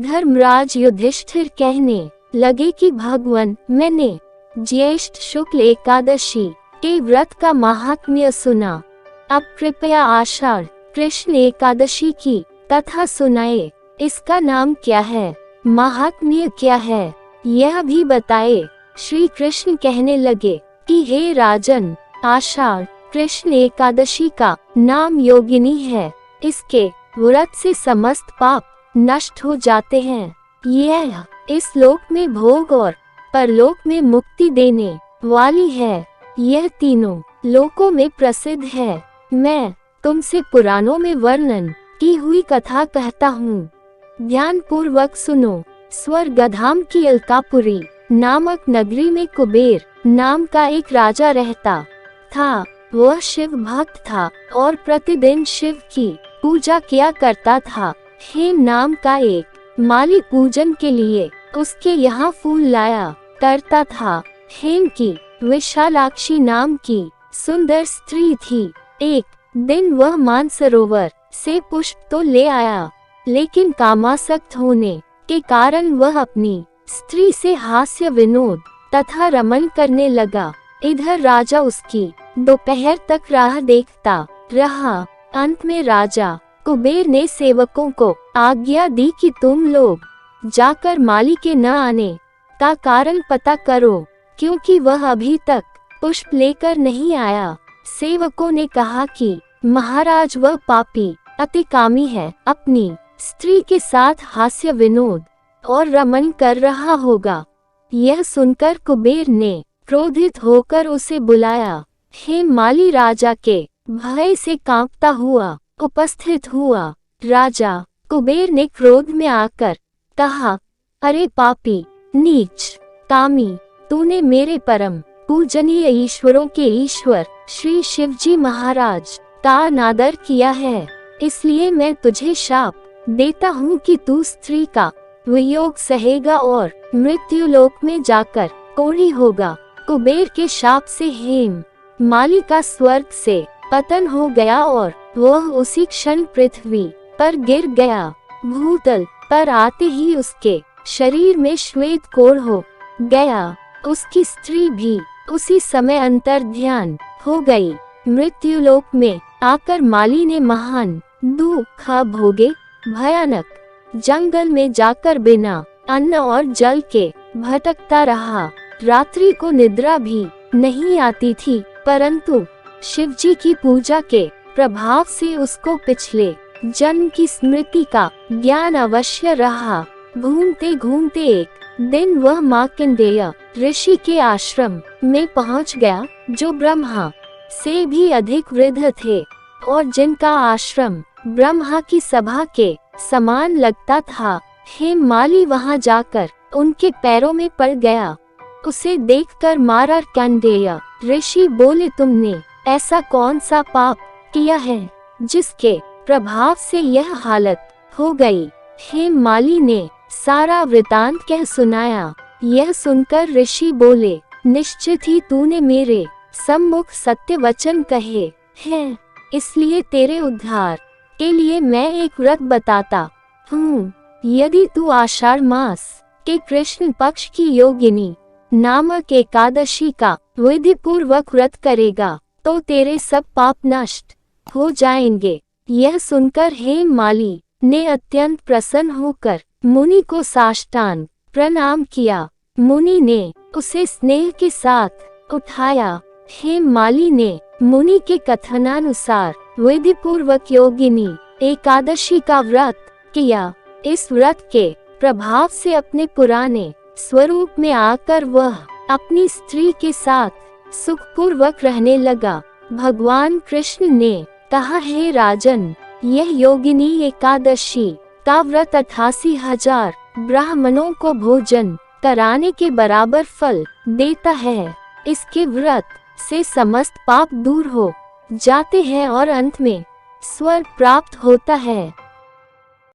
धर्मराज युधिष्ठिर कहने लगे कि भगवान, मैंने ज्येष्ठ शुक्ल एकादशी के व्रत का महात्म्य सुना। अब कृपया आषाढ़ कृष्ण एकादशी की कथा सुनाए। इसका नाम क्या है, महात्म्य क्या है, यह भी बताए। श्री कृष्ण कहने लगे कि हे राजन, आषाढ़ कृष्ण एकादशी का नाम योगिनी है। इसके व्रत से समस्त पाप नष्ट हो जाते हैं। यह इस लोक में भोग और परलोक में मुक्ति देने वाली है। यह तीनों लोकों में प्रसिद्ध है। मैं तुमसे पुराणों में वर्णन की हुई कथा कहता हूँ, ध्यान पूर्वक सुनो। स्वर्गधाम की अलकापुरी नामक नगरी में कुबेर नाम का एक राजा रहता था। वह शिव भक्त था और प्रतिदिन शिव की पूजा किया करता था। हेम नाम का एक माली पूजन के लिए उसके यहाँ फूल लाया करता था। हेम की विशालाक्षी नाम की सुंदर स्त्री थी। एक दिन वह मानसरोवर से पुष्प तो ले आया, लेकिन कामासक्त होने के कारण वह अपनी स्त्री से हास्य विनोद तथा रमन करने लगा। इधर राजा उसकी दोपहर तक राह देखता रहा। अंत में राजा कुबेर ने सेवकों को आज्ञा दी कि तुम लोग जाकर माली के न आने का कारण पता करो, क्योंकि वह अभी तक पुष्प लेकर नहीं आया। सेवकों ने कहा कि महाराज, वह पापी अति कामी है, अपनी स्त्री के साथ हास्य विनोद और रमन कर रहा होगा। यह सुनकर कुबेर ने क्रोधित होकर उसे बुलाया। हेम माली राजा के भय से कांपता हुआ उपस्थित हुआ। राजा कुबेर ने क्रोध में आकर कहा, अरे पापी, नीच, कामी, तूने मेरे परम पूजनीय ईश्वरों के ईश्वर श्री शिवजी महाराज का अनादर किया है। इसलिए मैं तुझे शाप देता हूँ कि तू स्त्री का वियोग सहेगा और मृत्यु लोक में जाकर कोढ़ी होगा। कुबेर के शाप से हेम माली का स्वर्ग से पतन हो गया और वह उसी क्षण पृथ्वी पर गिर गया। भूतल पर आते ही उसके शरीर में श्वेत कोढ़ हो गया। उसकी स्त्री भी उसी समय अंतर्ध्यान हो गई। मृत्यु लोक में आकर माली ने महान दुख भोगे। भयानक जंगल में जाकर बिना अन्न और जल के भटकता रहा। रात्रि को निद्रा भी नहीं आती थी, परंतु शिवजी की पूजा के प्रभाव से उसको पिछले जन्म की स्मृति का ज्ञान अवश्य रहा। घूमते घूमते एक दिन वह मार्कंडेय ऋषि के आश्रम में पहुंच गया, जो ब्रह्मा से भी अधिक वृद्ध थे और जिनका आश्रम ब्रह्मा की सभा के समान लगता था। हेम माली वहां जाकर उनके पैरों में पड़ गया। उसे देखकर मार्कंडेय ऋषि बोले, तुमने ऐसा कौन सा पाप किया है जिसके प्रभाव से यह हालत हो गई। हेम माली ने सारा वृतांत कह सुनाया। यह सुनकर ऋषि बोले, निश्चित ही तूने मेरे सम्मुख सत्य वचन कहे हैं, इसलिए तेरे उद्धार के लिए मैं एक व्रत बताता हूँ। यदि तू आषाढ़ मास के कृष्ण पक्ष की योगिनी नामक एकादशी का विधि पूर्वक व्रत करेगा तो तेरे सब पाप नष्ट हो जाएंगे। यह सुनकर हेम माली ने अत्यंत प्रसन्न होकर मुनि को साष्टांग प्रणाम किया। मुनि ने उसे स्नेह के साथ उठाया। हेम माली ने मुनि के कथनानुसार विधि पूर्वक योगिनी एकादशी का व्रत किया। इस व्रत के प्रभाव से अपने पुराने स्वरूप में आकर वह अपनी स्त्री के साथ सुखपूर्वक रहने लगा। भगवान कृष्ण ने कहा, हे राजन, यह योगिनी एकादशी का व्रत 88,000 ब्राह्मणों को भोजन कराने के बराबर फल देता है। इसके व्रत से समस्त पाप दूर हो जाते हैं और अंत में स्वर्ग प्राप्त होता है।